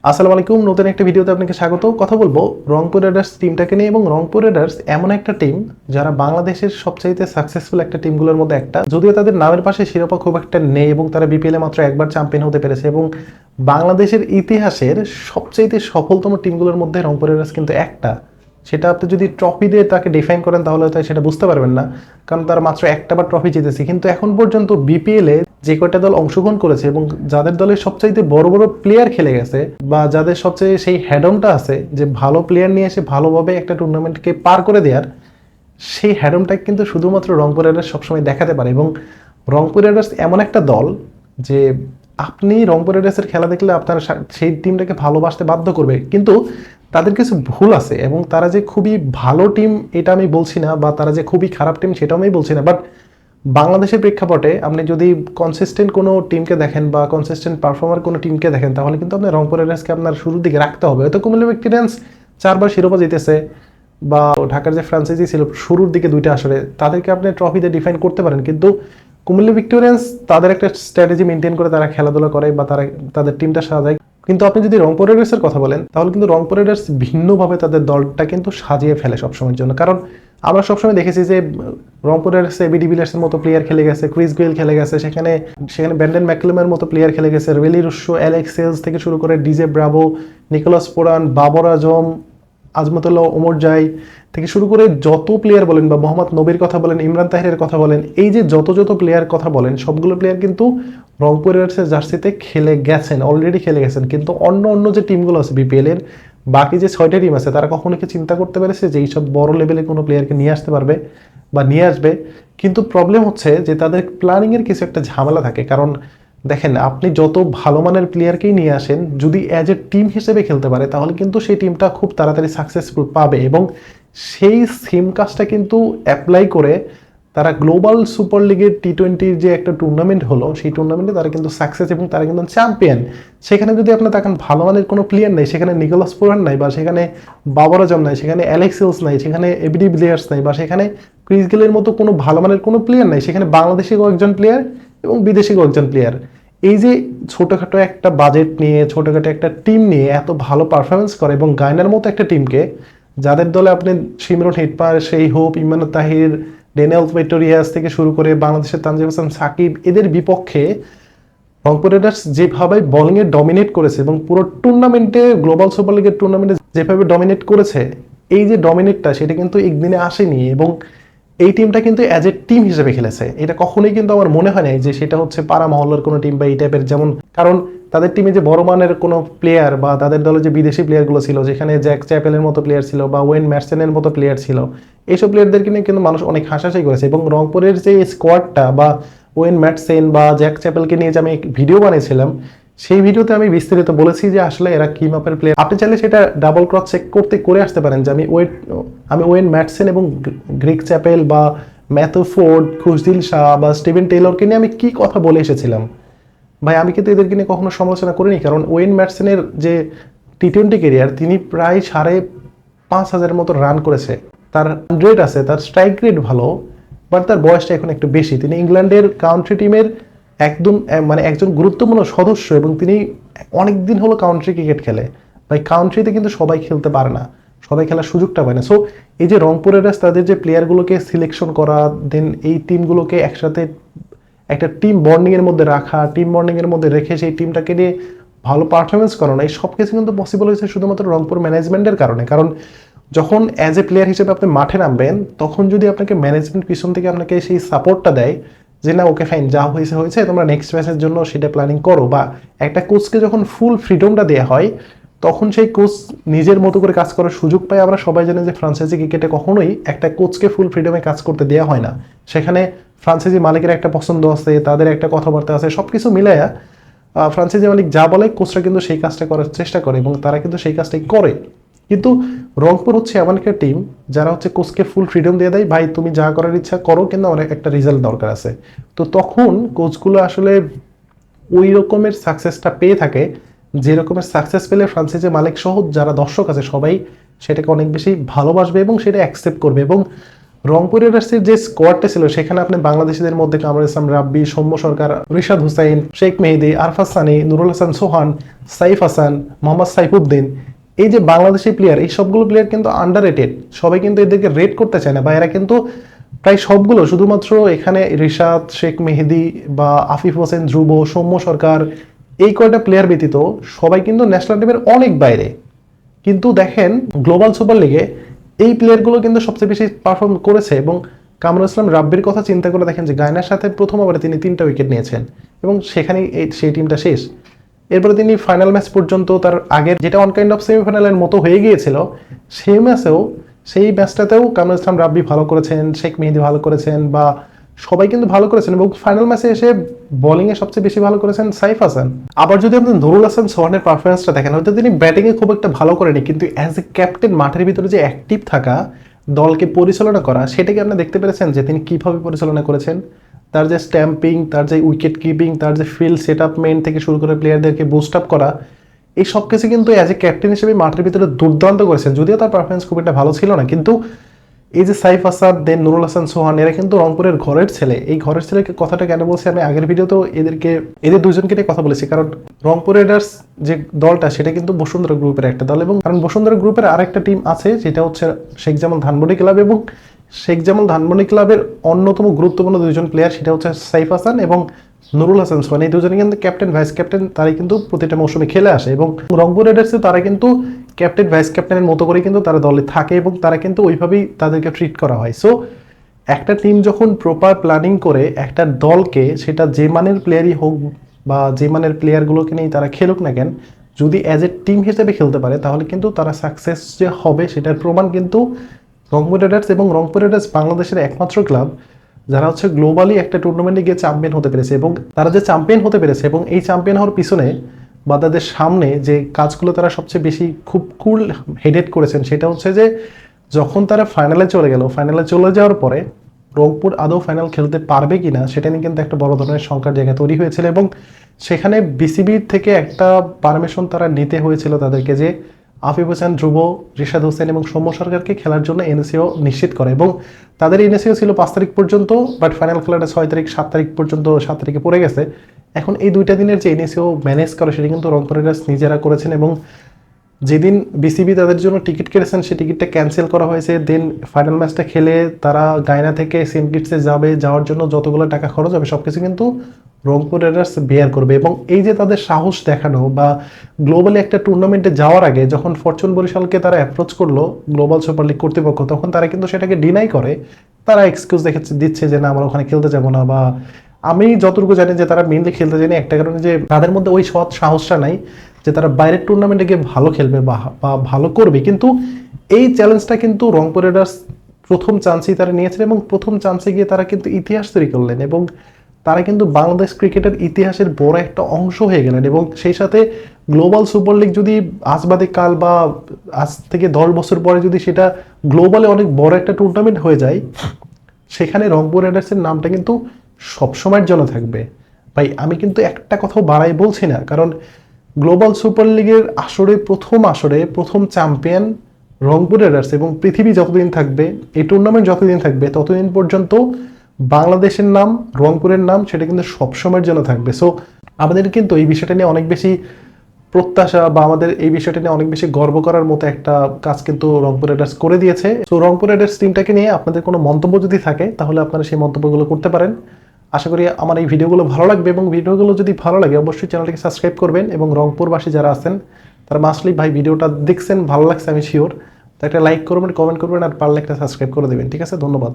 আসসালামু আলাইকুম, নতুন একটা ভিডিওতে আপনাকে স্বাগত। কথা বলবো রংপুর রাইডার্স টিমটাকে নিয়ে। এবং রংপুর রাইডার্স এমন একটা টিম যারা বাংলাদেশের সবচাইতে সাকসেসফুল একটা টিমগুলোর মধ্যে একটা, যদিও তাদের নামের পাশে শিরোপা খুব একটা নেই এবং তারা বিপিএল এ মাত্র একবার চ্যাম্পিয়ন হতে পেরেছে। এবং বাংলাদেশের ইতিহাসের সবচাইতে সফলতম টিমগুলোর মধ্যে রংপুর রাইডার্স কিন্তু একটা। সেটা আপনি যদি ট্রফি দিয়ে তাকে ডিফাইন করেন তাহলে হয়তো সেটা বুঝতে পারবেন না, কারণ তারা মাত্র একটা বার ট্রফি জিতেছে। কিন্তু এখন পর্যন্ত বিপিএল এ যে কয়টা দল অংশগ্রহণ করেছে এবং যাদের দলের সবচাইতে বড় বড় প্লেয়ার খেলে গেছে বা যাদের সবচেয়ে সেই হ্যাডমটা আছে যে ভালো প্লেয়ার নিয়ে এসে ভালোভাবে একটা টুর্নামেন্টকে পার করে দেওয়ার, সেই হ্যাডমটা কিন্তু শুধুমাত্র রংপুর রাইডার্স সবসময় দেখাতে পারে। এবং রংপুর রাইডার্স এমন একটা দল যে আপনি রংপুর রাইডার্সের খেলা দেখলে আপনার সেই টিমটাকে ভালোবাসতে বাধ্য করবে। কিন্তু তাদের কিছু ভুল আছে এবং তারা যে খুবই ভালো টিম এটা আমি বলছি না, বা তারা যে খুবই খারাপ টিম সেটাও আমি বলছি না। বাট বাংলাদেশের প্রেক্ষাপটে আপনি যদি কনসিস্টেন্ট কোনো টিমকে দেখেন বা কনসিস্টেন্ট পারফর্মার কোনো টিমকে দেখেন, তাহলে কিন্তু আপনার রংপুর রাইডার্সকে আপনার শুরুর দিকে রাখতে হবে। হয়তো কুমিল্লা ভিক্টোরিয়ান্স 4বার শিরোপা জিতেছে, বা ঢাকার যে ফ্রাঞ্চাইজি ছিল শুরুর দিকে 2টা আসরে, তাদেরকে আপনি ট্রফিতে ডিফাইন করতে পারেন। কিন্তু কুমিল্লা ভিক্টোরিয়ান্স তাদের একটা স্ট্র্যাটেজি মেনটেন করে তারা খেলাধুলা করে বা তারা তাদের টিমটা সাজায়। কিন্তু আপনি যদি রংপুর রাইডার্সের কথা বলেন তাহলে কিন্তু রংপুর রাইডার্স ভিন্নভাবে তাদের দলটা কিন্তু সাজিয়ে ফেলে সবসময়ের জন্য। কারণ আমরা সবসময় দেখেছি যে রংপুর রাইডার্স এবি ডিভিলিয়ার্সের মতো প্লেয়ার খেলে গেছে, ক্রিস গেইল খেলে গেছে, সেখানে ব্র্যান্ডন ম্যাকলামের মতো প্লেয়ার খেলে গেছে, রেলি রুশো, অ্যালেক্স সেলস থেকে শুরু করে DJ Bravo, Nicholas Pooran, Babar Azam, Azmatullah Omarzai থেকে শুরু করে যত প্লেয়ার বলেন, বা মোহাম্মদ নবীর কথা বলেন, ইমরান তাহিরের কথা বলেন, এই যে যত প্লেয়ার কথা বলেন সবগুলো প্লেয়ার কিন্তু রংপুর রাইডার্সের জার্সিতে খেলে গেছেন, অলরেডি খেলে গেছেন। কিন্তু অন্য যে টিমগুলো আছে বিপিএল এর বাকি যে 6টা টিম আছে, তারা কখনো কি চিন্তা করতে পেরেছে যে এইসব বড় লেভেলে কোনো প্লেয়ারকে নিয়ে আসতে পারবে বা নিয়ে আসবে? কিন্তু প্রবলেম হচ্ছে যে তাদের প্ল্যানিংয়ের কিছু একটা ঝামেলা থাকে। কারণ দেখেন, আপনি যত ভালো মানের প্লেয়ারকেই নিয়ে আসেন, যদি অ্যাজ এ টিম হিসেবে খেলতে পারে তাহলে কিন্তু সেই টিমটা খুব তাড়াতাড়ি সাকসেসফুল পাবে। এবং সেই সেম কাজটা কিন্তু অ্যাপ্লাই করে তারা গ্লোবাল সুপার লিগের টি20 যে একটা টুর্নামেন্ট হলো, সেই টুর্নামেন্টে তারা কিন্তু সাকসেস এবং তারা কিন্তু চ্যাম্পিয়ন। সেখানে যদি আপনার দেখেন ভালো মানের কোনো প্লেয়ার নেই, সেখানে নিকোলাস পোরান নাই, বা সেখানে বাবর আজম নাই, সেখানে অ্যালেক্স সেলস নাই, সেখানে এবি ডিভিলিয়ার্স নাই, বা সেখানে ক্রিস গেলের মতো কোনো ভালো মানের কোনো প্লেয়ার নাই, সেখানে বাংলাদেশি কয়েকজন প্লেয়ার এবং বিদেশি কয়েকজন প্লেয়ার, এই যে ছোটোখাটো একটা বাজেট নিয়ে ছোটোখাটো একটা টিম নিয়ে এত ভালো পারফরমেন্স করে, এবং গায়নার মতো একটা টিমকে, যাদের দলে আপনি শিমরন হিটমার, সেই hope, Imran Tahir, Daniel victorious থেকে শুরু করে বাংলাদেশের তানজিম হাসান সাকিব, এদের বিপক্ষে রংপুর রাইডার্স যেভাবে বোলিংয়ে ডমিনেট করেছে এবং পুরো টুর্নামেন্টে, গ্লোবাল সুপার লিগের টুর্নামেন্টে যেভাবে ডমিনেট করেছে, এই যে ডমিনেটটা সেটা কিন্তু একদিনে আসেনি। এবং এই টিমটা কিন্তু অ্যাজ এ টিম হিসেবে খেলেছে, এটা কখনোই কিন্তু আমার মনে হয় নাই যে সেটা হচ্ছে পাড়া মহল্লার কোনো টিম বা এই টাইপের। যেমন কারণ তাদের টিমে যে বড় মানের কোনো প্লেয়ার বা তাদের দলে যে বিদেশি প্লেয়ারগুলো ছিল, যেখানে জ্যাক চ্যাপেলের মতো প্লেয়ার ছিল বা ওয়েন ম্যাটসেনের মতো প্লেয়ার ছিল, এইসব প্লেয়ারদেরকে নিয়ে কিন্তু মানুষ অনেক হাসাহাসি করেছে। এবং রংপুরের যে স্কোয়াডটা, বা ওয়েন ম্যাটসেন বা জ্যাক চ্যাপেলকে নিয়ে যে আমি ভিডিও বানিয়েছিলাম, সেই ভিডিওতে আমি বিস্তারিত বলেছি যে আসলে এরা কি মাপের প্লেয়ার। আপনি চাইলে সেটা ডাবল ক্রস চেক করে আসতে পারেন যে আমি ওয়েন ম্যাটসেন এবং গ্রেগ চ্যাপেল বা ম্যাথু ফোর্ড, খুশদিল শাহ বা স্টিভেন টেইলরকে নিয়ে আমি কি কথা বলে এসেছিলাম। ভাই, আমি কিন্তু এদেরকে নিয়ে কখনো সমালোচনা করিনি, কারণ ওয়েন ম্যাটসেনের যে টি20 ক্যারিয়ার, তিনি প্রায় 5,500 মতো রান করেছে, তার রেট আছে, তার স্ট্রাইক রেট ভালো, বাট তার বয়সটা এখন একটু বেশি। তিনি ইংল্যান্ডের কাউন্ট্রি টিমের একজন গুরুত্বপূর্ণ সদস্য, এবং তিনি অনেকদিন হলো কাউন্ট্রি ক্রিকেট খেলে। ভাই, কাউন্ট্রিতে কিন্তু সবাই খেলতে পারে না, সবাই খেলার সুযোগটা পায় না। সো এই যে রংপুর রাইডার্স তাদের যে প্লেয়ারগুলোকে সিলেকশন করা, দেন এই টিমগুলোকে একসাথে একটা টিম বন্ডিং এর মধ্যে রাখা, টিম বন্ডিং এর মধ্যে রেখে সেই টিমটাকে নিয়ে ভালো পারফরমেন্স করানো, এই সব কিছু কিন্তু পসিবল হয়েছে শুধুমাত্র রংপুর ম্যানেজমেন্টের কারণে। কারণ যখন অ্যাজ এ প্লেয়ার হিসেবে আপনি মাঠে নামবেন, তখন যদি আপনাকে ম্যানেজমেন্ট পিছন থেকে আপনাকে সেই সাপোর্টটা দেয় যে না, ওকে ফাইন, যা হয়েছে হয়েছে, তোমরা নেক্সট ম্যাচের জন্য সেটা প্ল্যানিং করো, বা একটা কোচকে যখন ফুল ফ্রিডমটা দেওয়া হয়, তখন সেই কোচ নিজের মতো করে কাজ করার সুযোগ পায়। আমরা সবাই জানি যে ফ্রান্সাইজি ক্রিকেটে কখনোই একটা কোচকে ফুল ফ্রিডমে কাজ করতে দেওয়া হয় না। সেখানে ফ্রান্সাইজি মালিকের একটা পছন্দ আছে, তাদের একটা কথাবার্তা আছে, সব কিছু মিলাইয়া ফ্রান্সাইজি মালিক যা বলে কোচরা কিন্তু সেই কাজটা করার চেষ্টা করে, এবং তারা কিন্তু সেই কাজটাই করে। কিন্তু রংপুর হচ্ছে এমন একটা টিম যারা হচ্ছে কোচকে ফুল ফ্রিডম দিয়ে দেয়, ভাই তুমি যা করার ইচ্ছা করো, কিন্তু অনেক একটা রেজাল্ট দরকার আছে। তো তখন কোচগুলো আসলে ওই রকমের সাকসেসটা পেয়ে থাকে, যে রকমের সাকসেস পেলে ফ্রান্সাইজি মালিক সহ যারা দর্শক আছে সবাই সেটাকে অনেক বেশি ভালোবাসবে এবং সেটা অ্যাকসেপ্ট করবে। এবং রংপুর রাইডার্সের যে স্কোয়াডটা ছিল সেখানে আপনি বাংলাদেশিদের মধ্যে কামরুল ইসলাম রাব্বি, সৌম্য সরকার, রিশাদ হুসাইন, শেখ মেহেদি, আরফাত সানি, নুরুল হাসান সোহান, সাইফ হাসান, মোহাম্মদ সাইফুদ্দিন, এই যে বাংলাদেশি প্লেয়ার, এই সবগুলো প্লেয়ার কিন্তু আন্ডাররেটেড। সবাই কিন্তু এদেরকে রেট করতে চায় না, বা এরা কিন্তু প্রায় সবগুলো, শুধুমাত্র এখানে রিশাদ, শেখ মেহেদি বা আফিফ হোসেন, ধ্রুব, সৌম্য সরকার, এই কয়টা প্লেয়ার ব্যতীত সবাই কিন্তু ন্যাশনাল টিমের অনেক বাইরে। কিন্তু দেখেন গ্লোবাল সুপার লিগে এই প্লেয়ারগুলো কিন্তু সবচেয়ে বেশি পারফর্ম করেছে। এবং কামরুল ইসলাম রাব্বির কথা চিন্তা করে দেখেন যে গায়নার সাথে প্রথম ওভারে তিনি 3টা উইকেট নিয়েছেন এবং সেখানেই সেই টিমটা শেষ। এরপরে তিনি ফাইনাল ম্যাচ পর্যন্ত, তার আগের যেটা অন কাইন্ড অফ সেমিফাইনালের মতো হয়ে গিয়েছিল, সেই ম্যাচটাতেও কামরুল ইসলাম রাব্বি ভালো করেছেন, শেখ মেহেদি ভালো করেছেন, বা সবাই কিন্তু ভালো করেছেন। এবং ফাইনাল ম্যাচে এসে বোলিংয়ে সবচেয়ে বেশি ভালো করেছেন সাইফ হাসান। আবার যদি আপনি নুরুল হাসান সোহানের পারফরমেন্সটা দেখেন, হয়তো তিনি ব্যাটিংয়ে খুব একটা ভালো করেনি, কিন্তু অ্যাজ এ ক্যাপ্টেন মাঠের ভিতরে যে অ্যাক্টিভ থাকা, দলকে পরিচালনা করা, সেটাকে আপনি দেখতে পেরেছেন যে তিনি কিভাবে পরিচালনা করেছেন। তার যে স্ট্যাম্পিং, তার যে উইকেট কিপিং, তার যে ফিল্ড সেট আপমেন্ট থেকে শুরু করে প্লেয়ারদেরকে বুস্ট আপ করা, এই সব কিছু কিন্তু অ্যাজ এ ক্যাপ্টেন হিসেবে মাঠের ভিতরে দুর্দান্ত করেছেন। যদিও তার পারফরমেন্স খুব একটা ভালো ছিল না, কিন্তু এই যে সাইফ হাসান, দেন নুরুল হাসান সোহান, এরা কিন্তু রংপুরের ঘরের ছেলে। এই ঘরের ছেলে কথাটা কেন বলছি, আমি আগের ভিডিওতেও এদের দুজনকে নিয়ে কথা বলেছি, কারণ রংপুর রাইডার্স যে দলটা সেটা কিন্তু বসুন্ধরা গ্রুপের একটা দল। এবং কারণ বসুন্ধরা গ্রুপের আরেকটা টিম আছে যেটা হচ্ছে শেখ জামাল ধানমন্ডি ক্লাব, এবং শেখ জামাল ধানমন্ডি ক্লাবের অন্যতম গুরুত্বপূর্ণ দুজন প্লেয়ার সেটা হচ্ছে সাইফ হাসান এবং নুরুল হাসান সোহান। এই দুজনে কিন্তু ক্যাপ্টেন ভাইস ক্যাপ্টেন, তারাই কিন্তু প্রতিটা মৌসুমে খেলে আসে। এবং রংপুর রাইডার্সে তারা কিন্তু ক্যাপ্টেন ভাইস ক্যাপ্টেনের মতো করে কিন্তু তারা দলে থাকে এবং তারা কিন্তু ওইভাবেই তাদেরকে ট্রিট করা হয়। সো একটা টিম যখন প্রপার প্ল্যানিং করে একটা দলকে, সেটা যে মানের প্লেয়ারই হোক বা যে মানের প্লেয়ারগুলোকে নিয়ে তারা খেলুক না কেন, যদি অ্যাজ এ টিম হিসেবে খেলতে পারে তাহলে কিন্তু তারা সাকসেস যে হবে সেটার প্রমাণ কিন্তু রংপুর রাইডার্স। এবং রংপুর রাইডার্স বাংলাদেশের একমাত্র ক্লাব যারা হচ্ছে গ্লোবালি একটা টুর্নামেন্টে গিয়ে চ্যাম্পিয়ন হতে পেরেছে। এবং তারা যে চ্যাম্পিয়ন হতে পেরেছে এবং এই চ্যাম্পিয়ন হওয়ার পিছনে বা তাদের সামনে যে কাজগুলো তারা সবচেয়ে বেশি খুব কুল হেডেড করেছেন, সেটা হচ্ছে যে যখন তারা ফাইনালে চলে গেল, ফাইনালে চলে যাওয়ার পরে রংপুর আদৌ ফাইনাল খেলতে পারবে কিনা সেটা নিয়ে কিন্তু একটা বড় ধরনের শঙ্কার জায়গা তৈরি হয়েছিল। এবং সেখানে বিসিবি থেকে একটা পারমিশন তারা নিতে হয়েছিল তাদেরকে, যে আফিফ হোসেন, ধ্রুব, রিশাদ হোসেন এবং সৌম্য সরকারকে খেলার জন্য এনএসিও নিশ্চিত করে। এবং তাদের এনএসিও ছিল 5 তারিখ পর্যন্ত, বাট ফাইনাল খেলাটা 6 তারিখ 7 তারিখ পর্যন্ত, 7 তারিখে পড়ে গেছে। এখন এই 2টা দিনের যে এনএসিও ম্যানেজ করে সেটা কিন্তু রংপুর রাইডার্স নিজেরা করেছেন। এবং যেদিন বিসিবি তাদের জন্য টিকিট কেটেছেন সেই টিকিটটা ক্যান্সেল করা হয়েছে। দেন ফাইনাল ম্যাচটা খেলে তারা গায়না থেকে সেন্ট কিটসে যাওয়ার জন্য যতগুলো টাকা খরচ হবে সবকিছু কিন্তু রংপুর রাইডার্স বেয়ার করবে। এবং এই যে তাদের সাহস দেখানো, বা গ্লোবালি একটা টুর্নামেন্টে যাওয়ার আগে যখন ফরচুন বরিশালকে তারা অ্যাপ্রোচ করলো গ্লোবাল সুপার লিগ কর্তৃপক্ষ, তখন তারা কিন্তু সেটাকে ডিনাই করে। তারা এক্সকিউজ দিচ্ছে যে না, আমরা ওখানে খেলতে যাবো না। বা আমি যতটুকু জানি যে তারা মেইনলি খেলতে জানি একটা কারণে, যে তাদের মধ্যে ওই সৎ সাহসটা নাই যে তারা বাইরের টুর্নামেন্টে গিয়ে ভালো খেলবে বা ভালো করবে। কিন্তু এই চ্যালেঞ্জটা কিন্তু রংপুর রাইডার্স প্রথম চান্সেই তারা নিয়েছেন এবং প্রথম চান্সে গিয়ে তারা কিন্তু ইতিহাস তৈরি করলেন এবং তারা কিন্তু বাংলাদেশ ক্রিকেটের ইতিহাসের বড় একটা অংশ হয়ে গেলেন। এবং সেই সাথে গ্লোবাল সুপার লিগ যদি আজ বাদে কাল বা আজ থেকে 10 বছর পরে যদি সেটা গ্লোবালে অনেক বড় একটা টুর্নামেন্ট হয়ে যায়, সেখানে রংপুর রাইডার্সের নামটা কিন্তু সবসময়ের জন্য থাকবে। ভাই আমি কিন্তু একটা কথাও বাড়াই বলছি না, কারণ গ্লোবাল সুপার লিগের প্রথম প্রথম চ্যাম্পিয়ন রংপুর রাইডার্স। এবং পৃথিবী যতদিন থাকবে, এই টুর্নামেন্ট যতদিন থাকবে, ততদিন পর্যন্ত বাংলাদেশের নাম, রংপুরের নাম, সেটা কিন্তু সবসময়ের জন্য থাকবে। সো আমাদের কিন্তু এই বিষয়টা নিয়ে অনেক বেশি প্রত্যাশা, বা আমাদের এই বিষয়টা নিয়ে অনেক বেশি গর্ব করার মতো একটা কাজ কিন্তু রংপুর রাইডার্স করে দিয়েছে। সো রংপুর রাইডার্স টিমটাকে নিয়ে আপনাদের কোনো মন্তব্য যদি থাকে তাহলে আপনারা সেই মন্তব্যগুলো করতে পারেন। আশা করি আমার এই ভিডিওগুলো ভালো লাগবে, এবং ভিডিওগুলো যদি ভালো লাগে অবশ্যই চ্যানেলটিকে সাবস্ক্রাইব করবেন। এবং রংপুরবাসী যারা আছেন তারা মাস্টলি ভাই ভিডিওটা দেখছেন, ভালো লাগছে আমি শিওর, তো একটা লাইক করবেন, কমেন্ট করবেন, আর পারলে একটা সাবস্ক্রাইব করে দেবেন। ঠিক আছে, ধন্যবাদ।